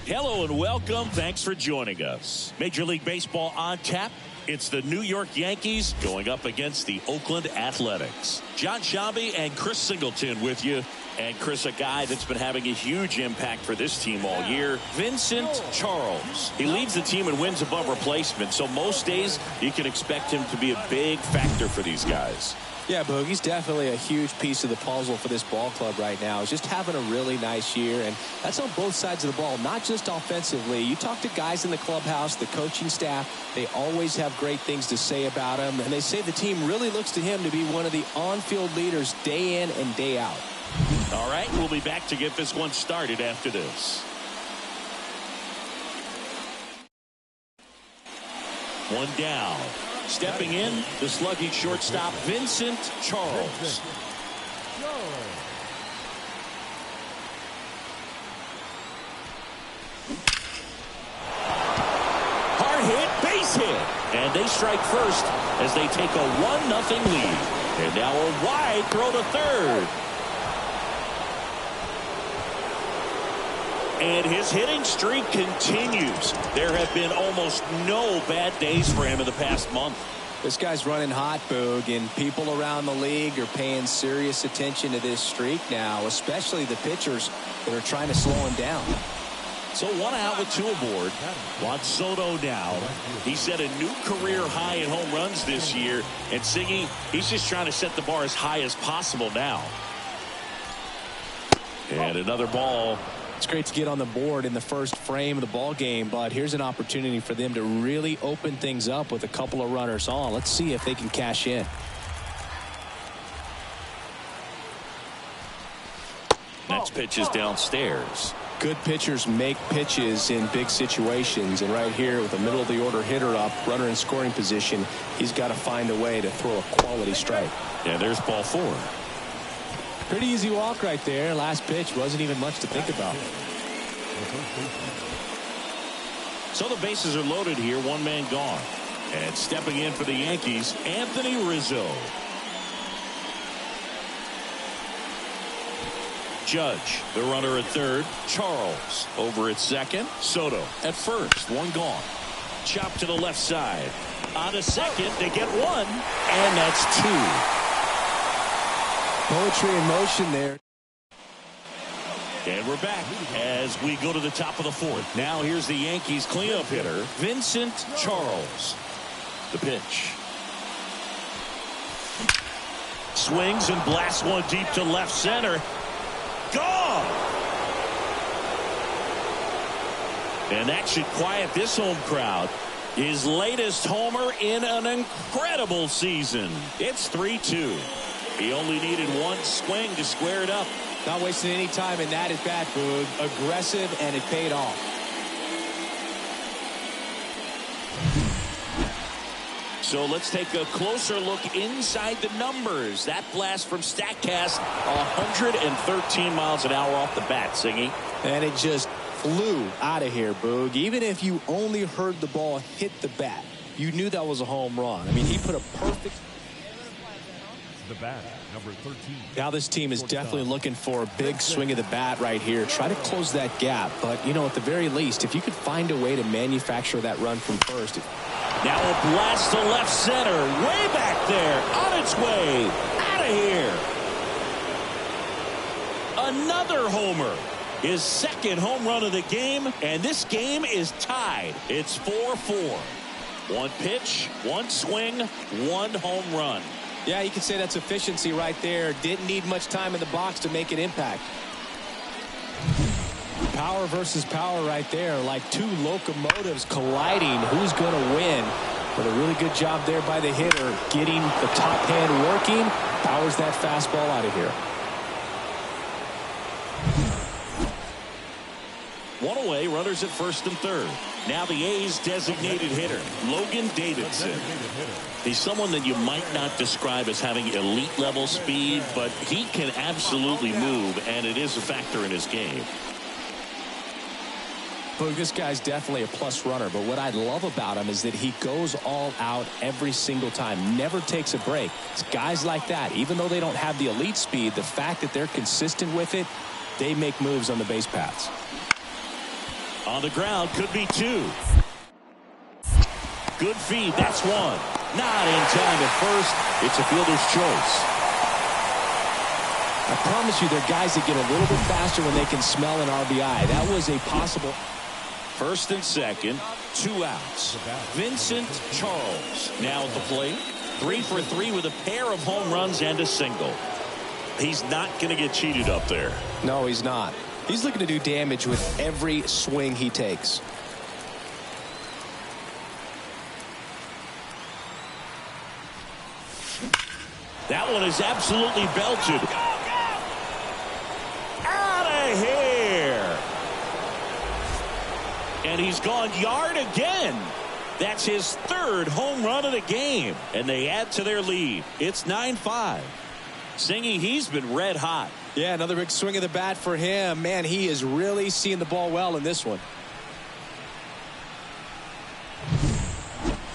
Hello and welcome. Thanks for joining us. Major League Baseball on tap. It's the New York Yankees going up against the Oakland Athletics. John Shambi and Chris Singleton with you. And Chris, a guy that's been having a huge impact for this team all year, Vincent Charles. He leads the team in wins above replacement, so most days you can expect him to be a big factor for these guys. Yeah, Boog, he's definitely a huge piece of the puzzle for this ball club right now. He's just having a really nice year, and that's on both sides of the ball, not just offensively. You talk to guys in the clubhouse, the coaching staff, they always have great things to say about him, and they say the team really looks to him to be one of the on-field leaders day in and day out. All right, we'll be back to get this one started after this. One down. Stepping in, the slugging shortstop, Vincent Charles. Hard hit, base hit. And they strike first as they take a 1-0 lead. And now a wide throw to third. And his hitting streak continues. There have been almost no bad days for him in the past month. This guy's running hot, Boog, and people around the league are paying serious attention to this streak now, especially the pitchers that are trying to slow him down. So 1 out with 2 aboard. Juan Soto now. He set a new career high in home runs this year. And Siggy, he's just trying to set the bar as high as possible now. And another ball. It's great to get on the board in the first frame of the ball game, but here's an opportunity for them to really open things up with a couple of runners on. Let's see if they can cash in. Next pitch is downstairs. Good pitchers make pitches in big situations, and right here with a middle of the order hitter up, runner in scoring position, he's got to find a way to throw a quality strike. Yeah, there's ball 4. Pretty easy walk right there. Last pitch wasn't even much to think about. So the bases are loaded here. 1 man gone. And stepping in for the Yankees, Anthony Rizzo. Judge, the runner at third. Charles over at second. Soto at first. 1 gone. Chop to the left side. On to second. They get 1. And that's 2. Poetry in motion there. And we're back as we go to the top of the 4th. Now here's the Yankees cleanup hitter, Vincent Charles. The pitch. Swings and blasts one deep to left center. Gone! And that should quiet this home crowd. His latest homer in an incredible season. It's 3-2. He only needed 1 swing to square it up. Not wasting any time in that at bat, Boog. Aggressive, and it paid off. So let's take a closer look inside the numbers. That blast from StatCast, 113 miles an hour off the bat, Singy. And it just flew out of here, Boog. Even if you only heard the ball hit the bat, you knew that was a home run. I mean, he put a perfect... The bat, number 13. Now this team is definitely looking for a big swing of the bat right here. Try to close that gap. But, you know, at the very least, if you could find a way to manufacture that run from first. Now a blast to left center. Way back there. On its way. Out of here. Another homer. His 2nd home run of the game. And this game is tied. It's 4-4. 1 pitch, 1 swing, 1 home run. Yeah, you can say that's efficiency right there. Didn't need much time in the box to make an impact. Power versus power right there, like two locomotives colliding. Who's going to win? But a really good job there by the hitter, getting the top hand working. Powers that fastball out of here. One away, runners at first and third. Now the A's designated hitter, Logan Davidson. He's someone that you might not describe as having elite level speed, but he can absolutely move, and it is a factor in his game. Boog, this guy's definitely a plus runner, but what I love about him is that he goes all out every single time, never takes a break. It's guys like that, even though they don't have the elite speed, the fact that they're consistent with it, they make moves on the base paths. On the ground, could be two. Good feed, that's one. Not in time at first. It's a fielder's choice. I promise you, they're guys that get a little bit faster when they can smell an RBI. That was a possible. First and second, 2 outs. Vincent Charles now at the plate. 3 for 3 with a pair of home runs and a single. He's not going to get cheated up there. No, he's not. He's looking to do damage with every swing he takes. That one is absolutely belted. Out of here. And he's gone yard again. That's his 3rd home run of the game. And they add to their lead. It's 9-5. Singy, he's been red hot. Yeah, another big swing of the bat for him. Man, he is really seeing the ball well in this one.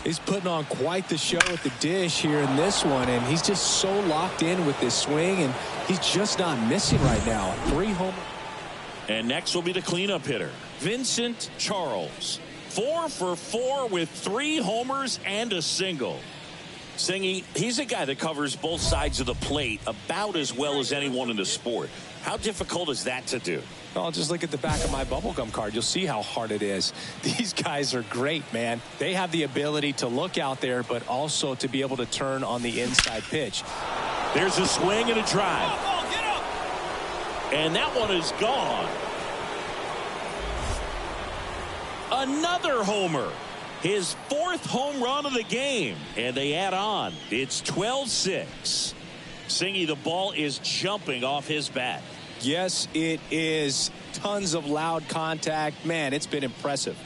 He's putting on quite the show at the dish here in this one, and he's just so locked in with this swing, and he's just not missing right now. 3 homers. And next will be the cleanup hitter, Vincent Charles. 4 for 4 with 3 homers and a single. Singy, he's a guy that covers both sides of the plate about as well as anyone in the sport. How difficult is that to do? Well, just look at the back of my bubblegum card. You'll see how hard it is. These guys are great, man. They have the ability to look out there, but also to be able to turn on the inside pitch. There's a swing and a drive. And that one is gone. Another homer. His 4th home run of the game. And they add on. It's 12-6. Singy, the ball is jumping off his bat. Yes, it is. Tons of loud contact. Man, it's been impressive.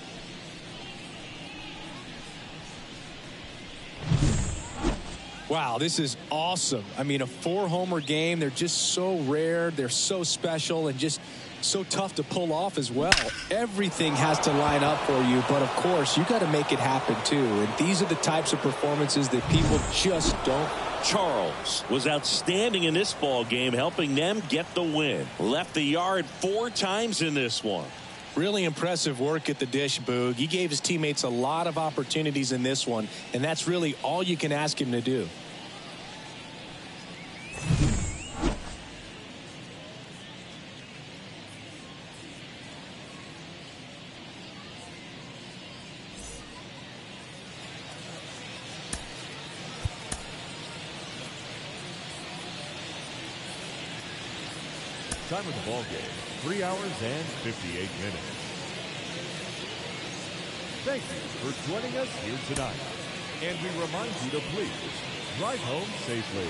Wow, this is awesome. I mean, a 4-homer game. They're just so rare. They're so special and just so tough to pull off as well. Everything has to line up for you, but of course, you got to make it happen too. And these are the types of performances that people just don't. Charles was outstanding in this ball game, helping them get the win. Left the yard 4 times in this one. Really impressive work at the dish, Boog. He gave his teammates a lot of opportunities in this one, and that's really all you can ask him to do. Time of the ball game, 3 hours and 58 minutes. Thank you for joining us here tonight. And we remind you to please drive home safely.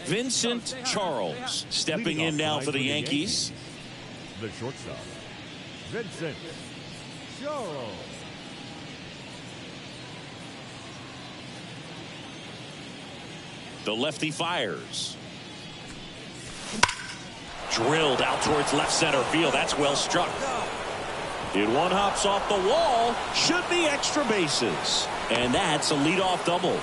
Vincent Charles stepping in now for the Yankees. The shortstop, Vincent Charles. The lefty fires. Drilled out towards left center field. That's well struck. It one hops off the wall. Should be extra bases. And that's a leadoff double.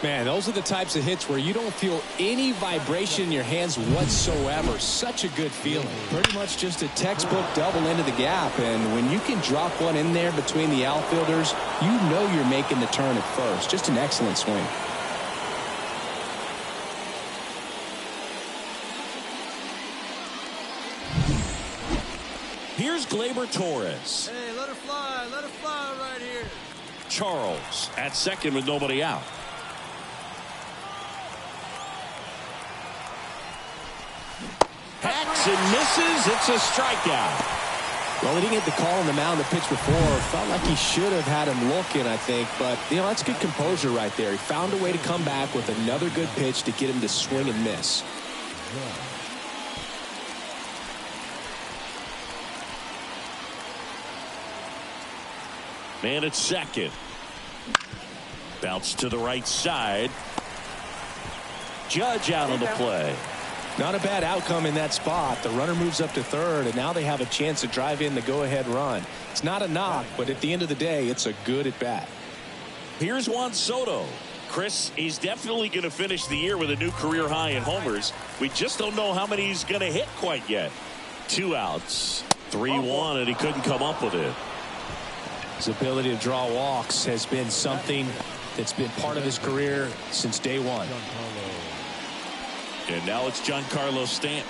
Man, those are the types of hits where you don't feel any vibration in your hands whatsoever. Such a good feeling. Pretty much just a textbook double into the gap. And when you can drop one in there between the outfielders, you know you're making the turn at first. Just an excellent swing. Here's Gleyber Torres. Hey, let her fly, let her Charles at second with nobody out. Hacks and misses. It's a strikeout. Well, he didn't get the call on the mound the pitch before. Felt like he should have had him looking, I think. But, you know, that's good composure right there. He found a way to come back with another good pitch to get him to swing and miss. Man at second. Bounce to the right side. Judge out on the play. Not a bad outcome in that spot. The runner moves up to third, and now they have a chance to drive in the go-ahead run. It's not a knock, but at the end of the day, it's a good at-bat. Here's Juan Soto. Chris, he's definitely going to finish the year with a new career high in homers. We just don't know how many he's going to hit quite yet. 2 outs, 3-1, and he couldn't come up with it. His ability to draw walks has been something that's been part of his career since day one. And now it's Giancarlo Stanton.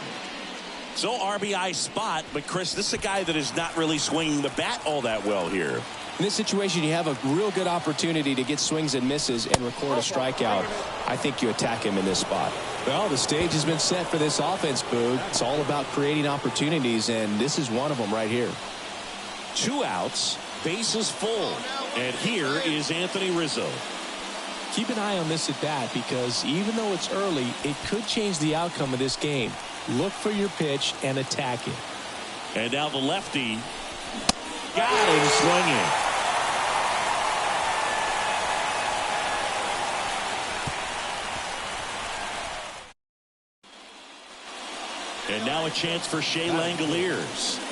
So RBI spot, but Chris, this is a guy that is not really swinging the bat all that well here. In this situation, you have a real good opportunity to get swings and misses and record a strikeout. I think you attack him in this spot. Well, the stage has been set for this offense, Boog. It's all about creating opportunities, and this is one of them right here. 2 outs, bases full. And here is Anthony Rizzo. Keep an eye on this at bat because even though it's early, it could change the outcome of this game. Look for your pitch and attack it. And now the lefty got him swinging. And now a chance for Shea Langoliers.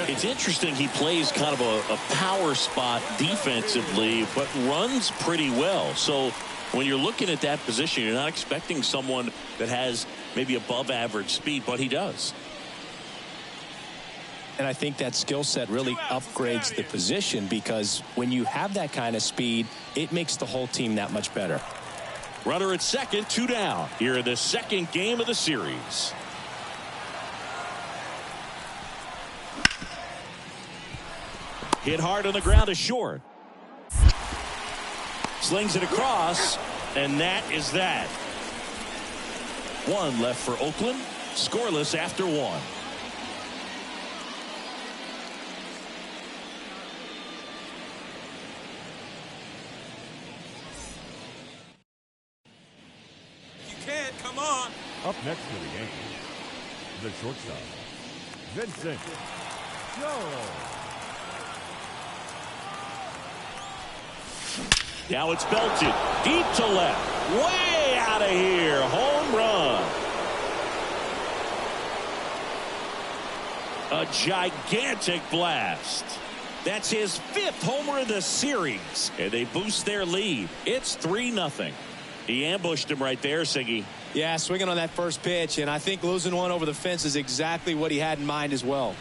It's interesting, he plays kind of a power spot defensively, but runs pretty well. So when you're looking at that position, you're not expecting someone that has maybe above average speed, but he does. And I think that skill set really upgrades the position because when you have that kind of speed, it makes the whole team that much better. Runner at second, 2 down. Here in the second game of the series. Hit hard on the ground to short. Slings it across, and that is that. 1 left for Oakland. Scoreless after 1. You can, come on. Up next for the Yankees, the shortstop, Vincent. Now it's belted deep to left, way out of here, home run. A gigantic blast. That's his 5th homer of the series, and they boost their lead. It's 3-0. He ambushed him right there, Siggy. Yeah, swinging on that first pitch, and I think losing one over the fence is exactly what he had in mind as well.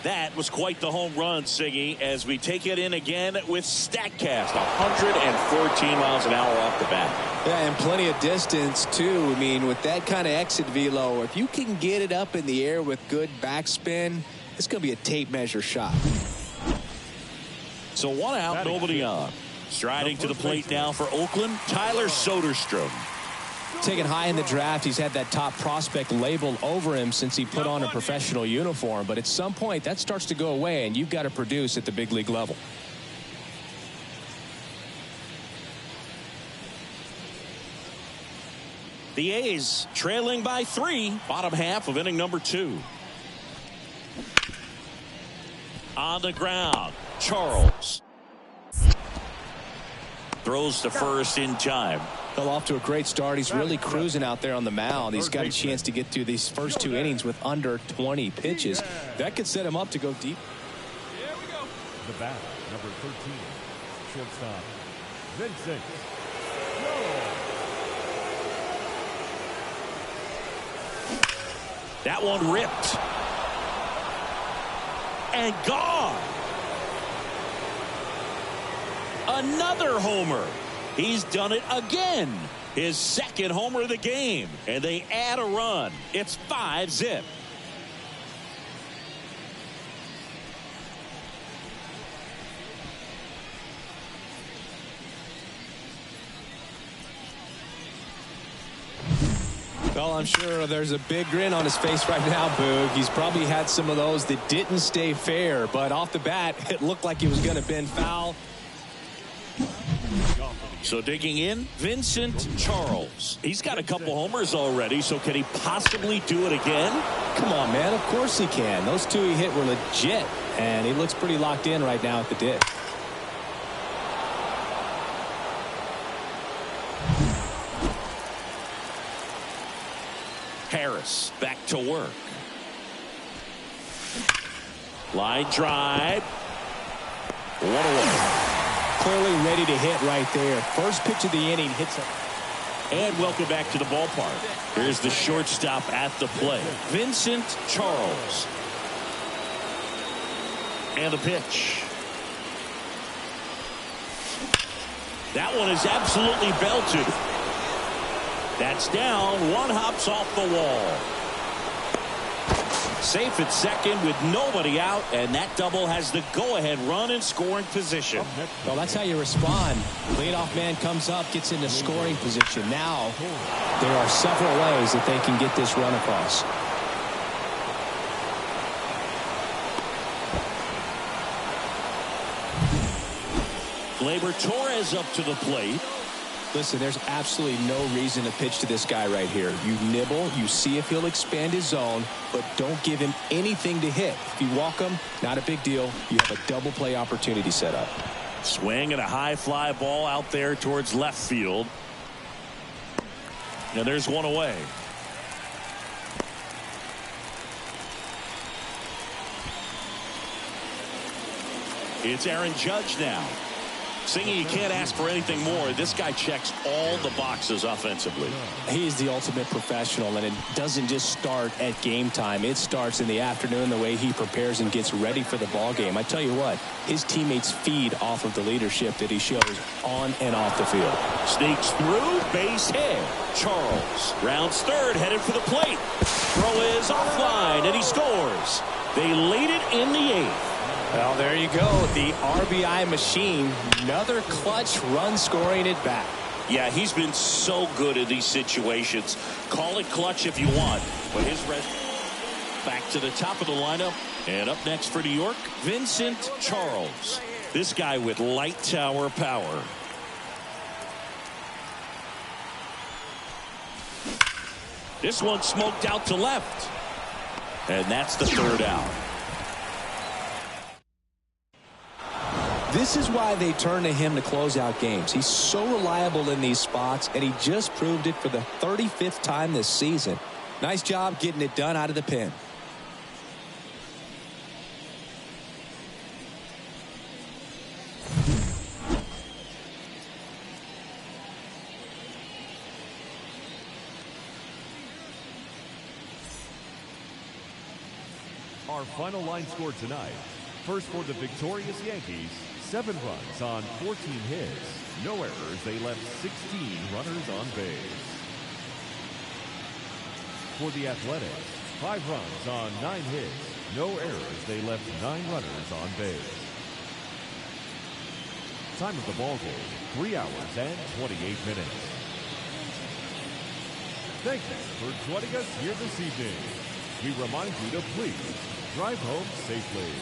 That was quite the home run, Siggy, as we take it in again with StatCast. 114 miles an hour off the bat. Yeah, and plenty of distance, too. I mean, with that kind of exit velo, if you can get it up in the air with good backspin, it's going to be a tape measure shot. So 1 out, nobody on. Striding to the plate now for Oakland, Tyler Soderstrom. Taken high in the draft, he's had that top prospect label over him since he put on a professional uniform. But at some point, that starts to go away, and you've got to produce at the big league level. The A's trailing by 3, bottom half of inning number 2. On the ground, Charles. Throws to first in time. Well, off to a great start. He's really cruising out there on the mound. He's got a chance to get through these first 2 innings with under 20 pitches. That could set him up to go deep. Here we go. The bat, number 13, shortstop, Vincent. That one ripped. And gone. Another homer. He's done it again. His 2nd homer of the game. And they add a run. It's 5-zip. Well, I'm sure there's a big grin on his face right now, Boog. He's probably had some of those that didn't stay fair, but off the bat, it looked like he was going to bend foul. So digging in, Vincent Charles. He's got a couple homers already, so can he possibly do it again? Come on, man. Of course he can. Those two he hit were legit, and he looks pretty locked in right now at the dish. Harris back to work. Line drive. One away. Clearly ready to hit right there. First pitch of the inning hits it. And welcome back to the ballpark. Here's the shortstop at the plate, Vincent Charles. And the pitch. That one is absolutely belted. That's down. One hops off the wall. Safe at second with nobody out, and that double has the go-ahead run in scoring position. Well, that's how you respond. Leadoff man comes up, gets into scoring position. Now, there are several ways that they can get this run across. Gleyber Torres up to the plate. Listen, there's absolutely no reason to pitch to this guy right here. You nibble, you see if he'll expand his zone, but don't give him anything to hit. If you walk him, not a big deal. You have a double play opportunity set up. Swing and a high fly ball out there towards left field. And there's one away. It's Aaron Judge now. Singing, you can't ask for anything more. This guy checks all the boxes offensively. He's the ultimate professional, and it doesn't just start at game time. It starts in the afternoon, the way he prepares and gets ready for the ball game. I tell you what, his teammates feed off of the leadership that he shows on and off the field. Sneaks through, base hit. Charles rounds third, headed for the plate. Throw is offline, and he scores. They lead it in the eighth. Well, there you go. The RBI machine. Another clutch run scoring it back. Yeah, he's been so good in these situations. Call it clutch if you want. But his red back to the top of the lineup. And up next for New York, Vincent Charles. This guy with light tower power. This one smoked out to left. And that's the third out. This is why they turn to him to close out games. He's so reliable in these spots, and he just proved it for the 35th time this season. Nice job getting it done out of the pen. Our final line score tonight. First for the victorious Yankees, 7 runs on 14 hits. No errors. They left 16 runners on base. For the Athletics, 5 runs on 9 hits. No errors. They left 9 runners on base. Time of the ball game, 3 hours and 28 minutes. Thank you for joining us here this evening. We remind you to please drive home safely.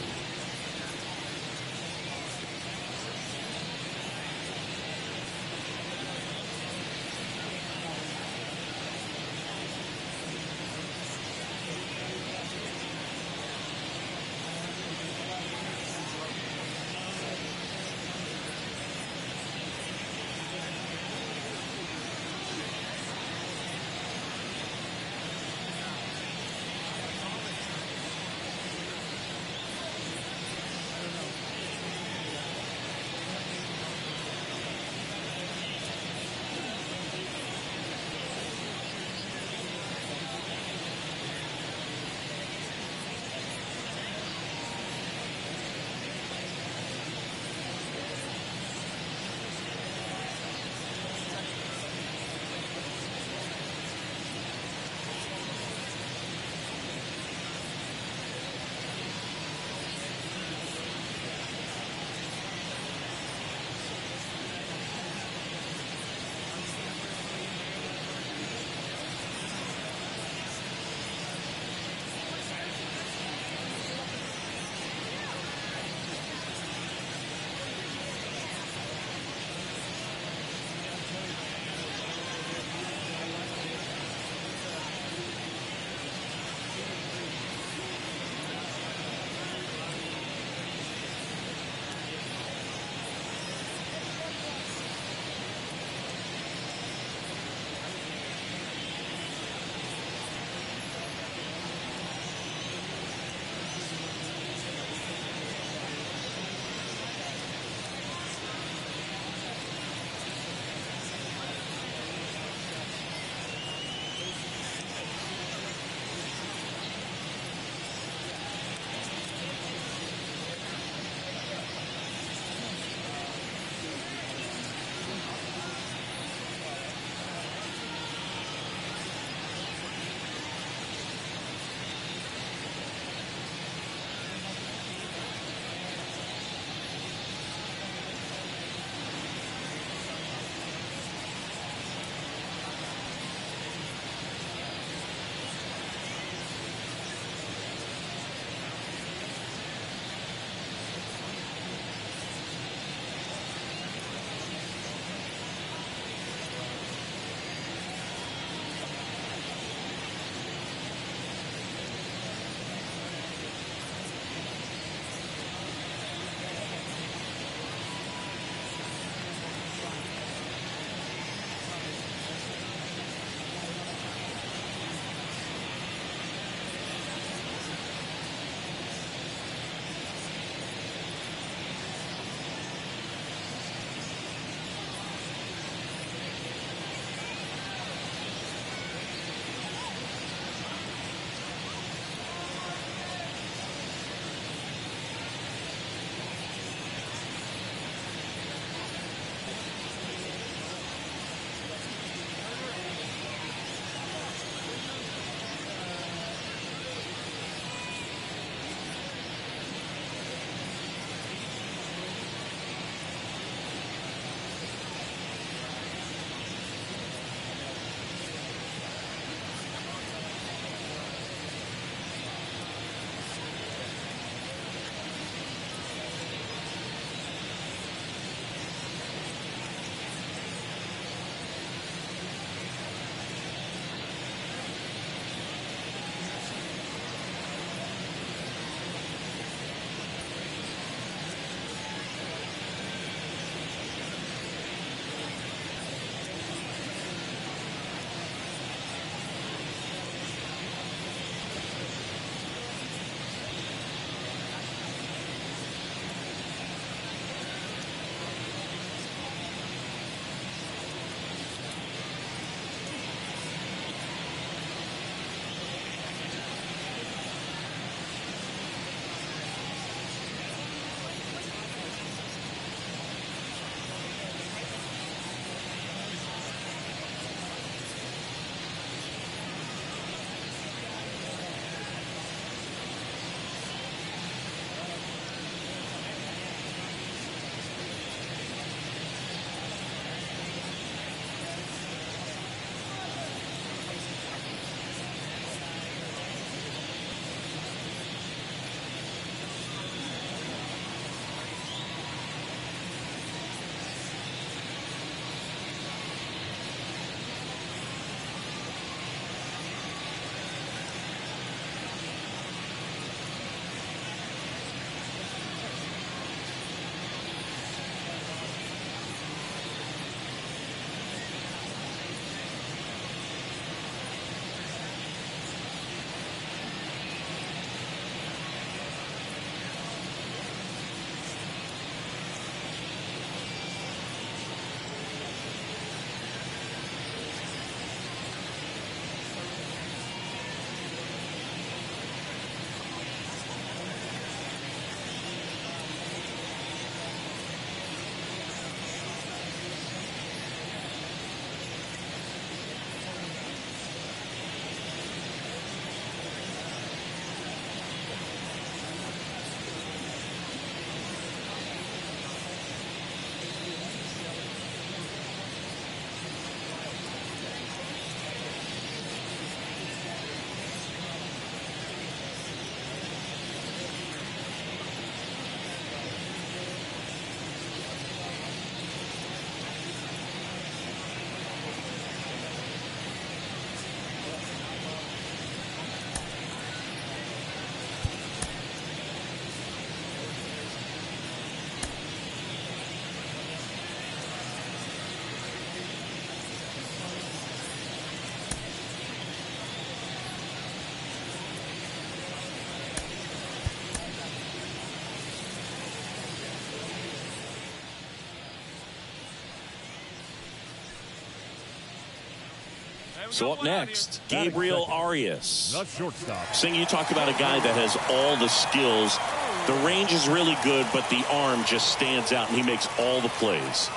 So up next, Gabriel Arias. The shortstop. Sing, you talk about a guy that has all the skills. The range is really good, but the arm just stands out, and he makes all the plays.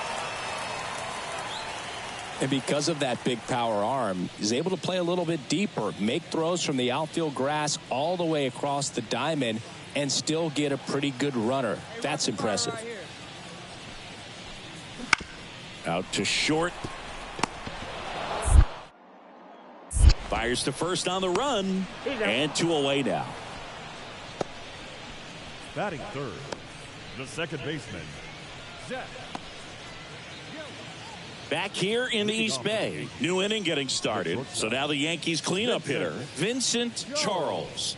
And because of that big power arm, he's able to play a little bit deeper, make throws from the outfield grass all the way across the diamond, and still get a pretty good runner. That's impressive. Out to short. Fires to first on the run, and 2 away now. Batting third, the second baseman, Jeff. Back here in the East Bay. New inning getting started. So now the Yankees cleanup hitter, Vincent Charles.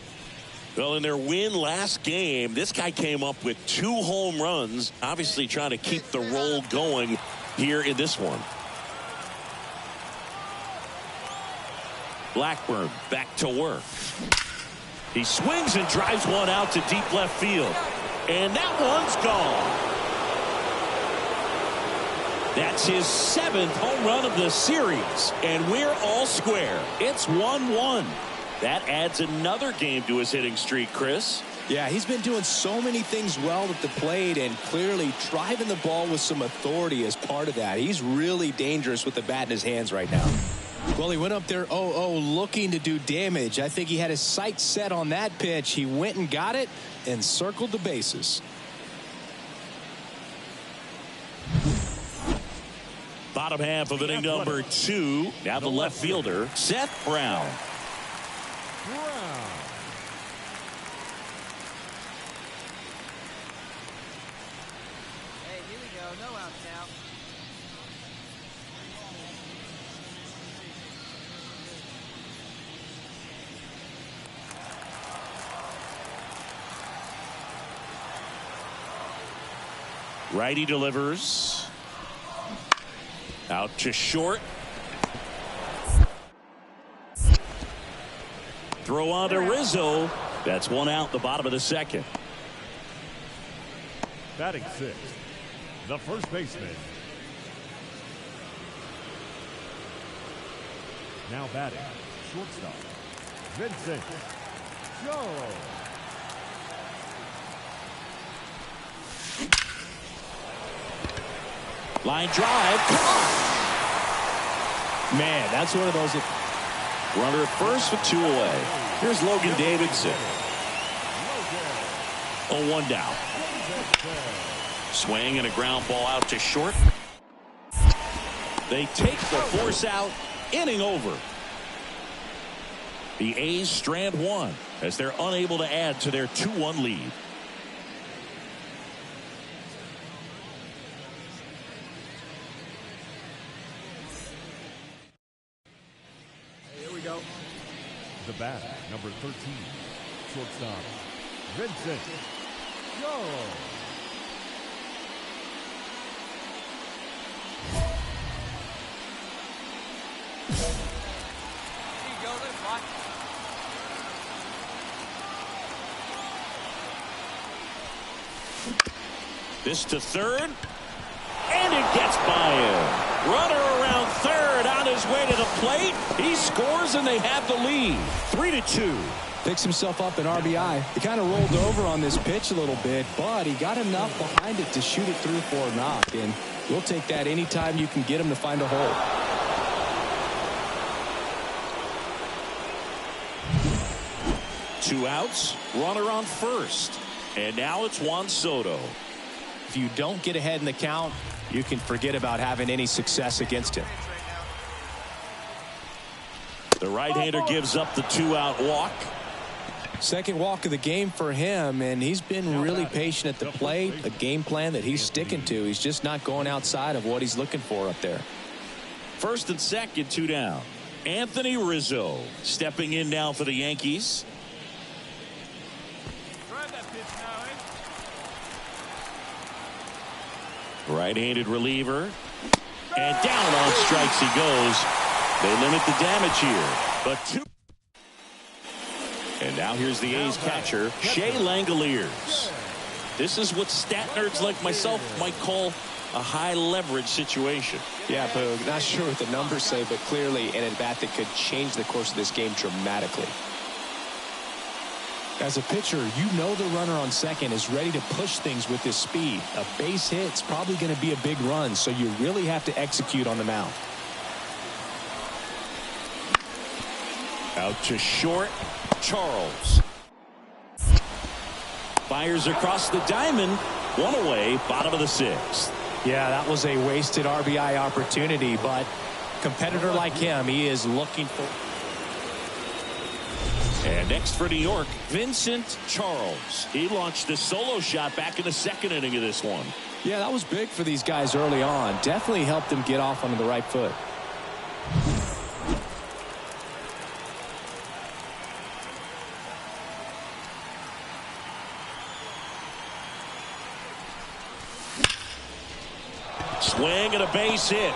Well, in their win last game, this guy came up with 2 home runs, obviously trying to keep the roll going here in this one. Blackburn back to work. He swings and drives one out to deep left field. And that one's gone. That's his 7th home run of the series. And we're all square. It's 1-1. That adds another game to his hitting streak, Chris. Yeah, he's been doing so many things well at the plate and clearly driving the ball with some authority as part of that. He's really dangerous with the bat in his hands right now. Well, he went up there 0-0 looking to do damage. I think he had his sights set on that pitch. He went and got it and circled the bases. Bottom half of inning number 2. Now the left fielder, Seth Brown. Hey, here we go. No outs now. Righty delivers. Out to short. Throw on to Rizzo. That's 1 out, the bottom of the second. Batting 6th, the first baseman. Now batting, shortstop, Vincent. Line drive. Come on. Man, that's one of those. Runner at first with 2 away. Here's Logan Davidson. 0-1 down. Swing and a ground ball out to short. They take the force out. Inning over. The A's strand 1 as they're unable to add to their 2-1 lead. The bat, number 13, shortstop, Vincent. Here you go. Let it fly. This to third. And it gets by him. Runner around third on his way to the plate. He scores and they have the lead. 3-2. Picks himself up an RBI. He kind of rolled over on this pitch a little bit, but he got enough behind it to shoot it through for a knock. And we'll take that anytime you can get him to find a hole. Two outs. Runner on first. And now it's Juan Soto. If you don't get ahead in the count, you can forget about having any success against him. The right-hander gives up the 2-out walk. Second walk of the game for him, and he's been really patient at the plate. A game plan that he's sticking to. He's just not going outside of what he's looking for up there. First and second, 2 down. Anthony Rizzo stepping in now for the Yankees. Drive that pitch now, eh? Right-handed reliever. And down on strikes he goes. They limit the damage here. But 2. And now here's the A's catcher, Shea Langoliers. This is what stat nerds like myself might call a high leverage situation. Yeah, Boog, not sure what the numbers say, but clearly an at-bat that could change the course of this game dramatically. As a pitcher, you know the runner on second is ready to push things with his speed. A base hit's probably going to be a big run, so you really have to execute on the mound. Out to short, Charles. Fires across the diamond. One away, bottom of the sixth. Yeah, that was a wasted RBI opportunity, but competitor like him, he is looking for. And next for New York, Vincent Charles. He launched a solo shot back in the second inning of this one. Yeah, that was big for these guys early on. Definitely helped them get off onto the right foot. Swing and a base hit.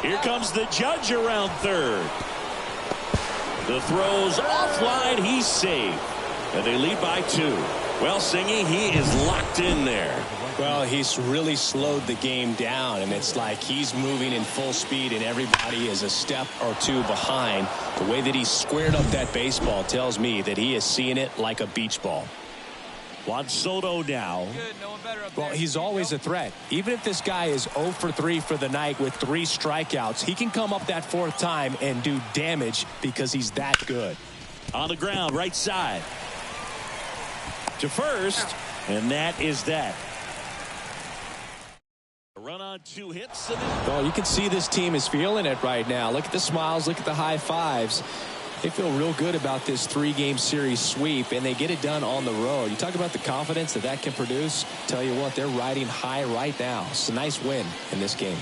Here comes the judge around third. The throw's offline. He's safe. And they lead by 2. Well, Singy, he is locked in there. Well, he's really slowed the game down, and it's like he's moving in full speed, and everybody is a step or 2 behind. The way that he squared up that baseball tells me that he is seeing it like a beach ball. Juan Soto now. Good, no one better up Well, there. he's always a threat. Even if this guy is 0 for 3 for the night with 3 strikeouts, he can come up that 4th time and do damage because he's that good. On the ground, right side. To first, and that is that. A run on 2 hits. Well, you can see this team is feeling it right now. Look at the smiles, look at the high fives. They feel real good about this 3-game series sweep, and they get it done on the road. You talk about the confidence that that can produce. Tell you what, they're riding high right now. It's a nice win in this game.